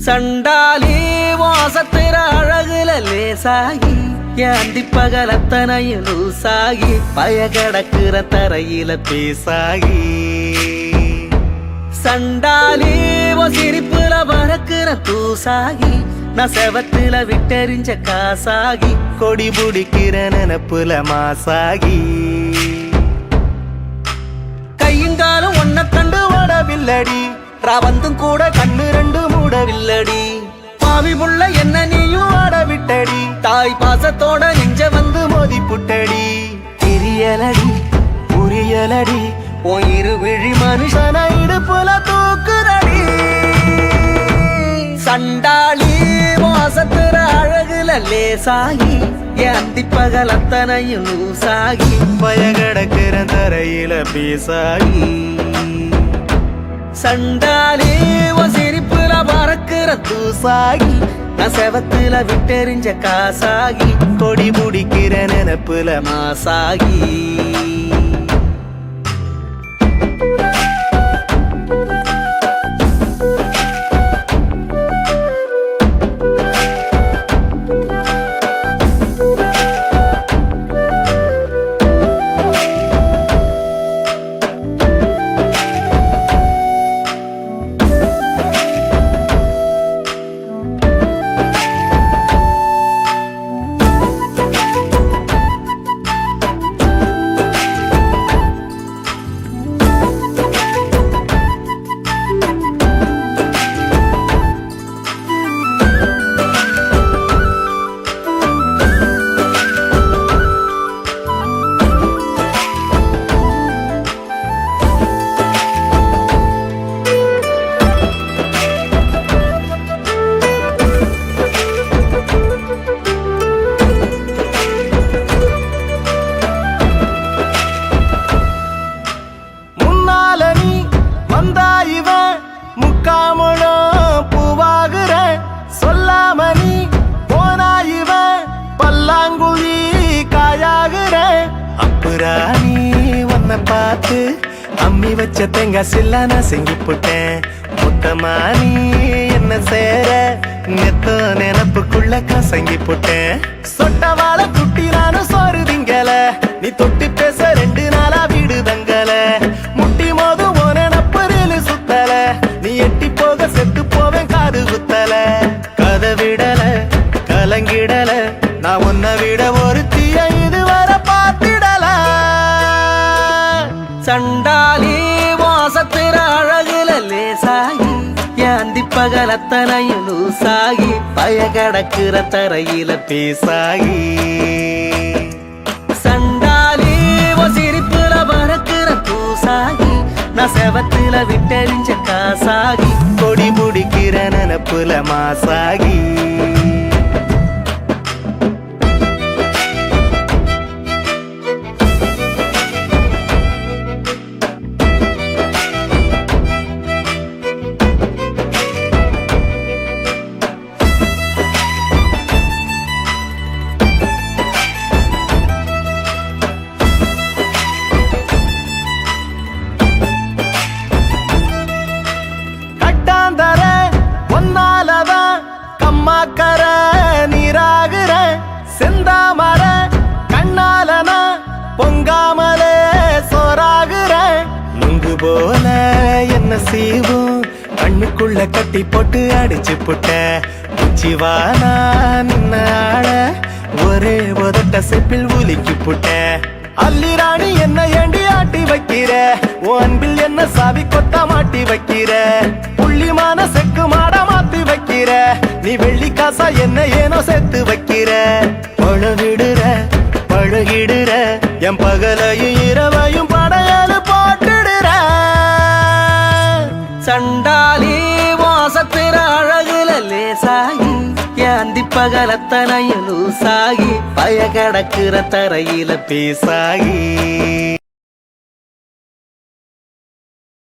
சண்டாலி வாசத்திர அழகுல லேசாகி ஏந்தி பகலத்தனையும் லூசாகி பயகடக்குற தரையில பேசாகி சண்டாலி சிரிப்புல பறக்குற தூசாகி நான் செவத்துல விட்டெறிஞ்ச காசாகி கொடி புடிக்கிற நினப்புல மாசாகி கையுங்காலும் ஒன்ன கண்டு ஓடவில்லடி ராவந்தும் கூட கண்ணு ரெண்டு மூடவில்லடி பாவி முள்ள என்ன நீயும் ஆடவிட்டடி தாய் பாசத்தோட நெஞ்ச வந்து மோதி புட்டடி தெரியலடி புரியலடி உன் இருவிழி மனுஷன இடுப்புல தூக்குறடி சண்டாளி மோசத்துற அழகுல லேசாகி ஏந்தி பகல் அத்தனையும் லூசாகி பயகடக்கிற தரையில பேசாகி சண்டாலி சிரிப்புல பறக்குற தூசாகி நான் செவத்துல விட்டெறிஞ்ச காசாகி கொடி முடிக்கிற நினப்புல மாசாகி பூவாகுற சொல்லாமணி போனாயிவ பல்லாங்குழி காயாகுற அப்புறாணி உன்னை பார்த்து அம்மி வச்ச தேங்காய் சில்லான செங்கி போட்டேன் முட்டமானி என்ன சேர நெத்த நினப்புக்குள்ள கசங்கி போட்டேன் சொட்டவாழ குட்டி நானும் சோறு திங்கல நீ தொட்டி பேச 2 நாளா வீடு தங்கல முட்டி மோது ஓனப்பரில் சுத்தல நீ எட்டி போக செத்து போவேன் காது குத்தல கதை விடல கலங்கிடல நான் உன்னை விட ஒரு தீய இதுவரை பார்த்திடல சண்டாலி வாசத்திர அழகுல லேசாகி ஏந்தி பகலத்தனையும் லூசாகி பயகடக்குற தரையில பேசாகி சண்டாலி சிரிப்புல பறக்குற பூசாகி நான் செவத்துல விட்டெறிஞ்ச காசாகி கொடி முடிக்கிற நினப்புல மாசாகி கம்மாக்கர நீராகுற செந்தாமர கண்ணாலன பொங்காமலே சோறாகுற நுங்கு போல என்ன செய்வோம் கண்ணுக்குள்ள கட்டி போட்டு அடிச்சு புட்ட உச்சிவானா நின்ன ஆட ஒரே உதட்ட செப்பில் உலுக்கி புட்ட அல்லிராணி என்ன ஏண்டி ஆட்டி வைக்கிற உன் அன்பில் என்ன சாவி கொத்த மாட்டி வைக்கிற புள்ளிமான செக்கு மாட மாத்தி வைக்கிற நீ வெள்ளி காசா என்ன ஏனோ சேர்த்து வைக்கிற பழகிடுற பழகிடுற என் பகலையும் இரவையும் படையலு போட்டுடுற சண்டாலி வாசத்திர அழகுல லேசாகி ஏந்தி பகலத்தனையும் லூசாகி பயகடக்குற தரையில பேசாகி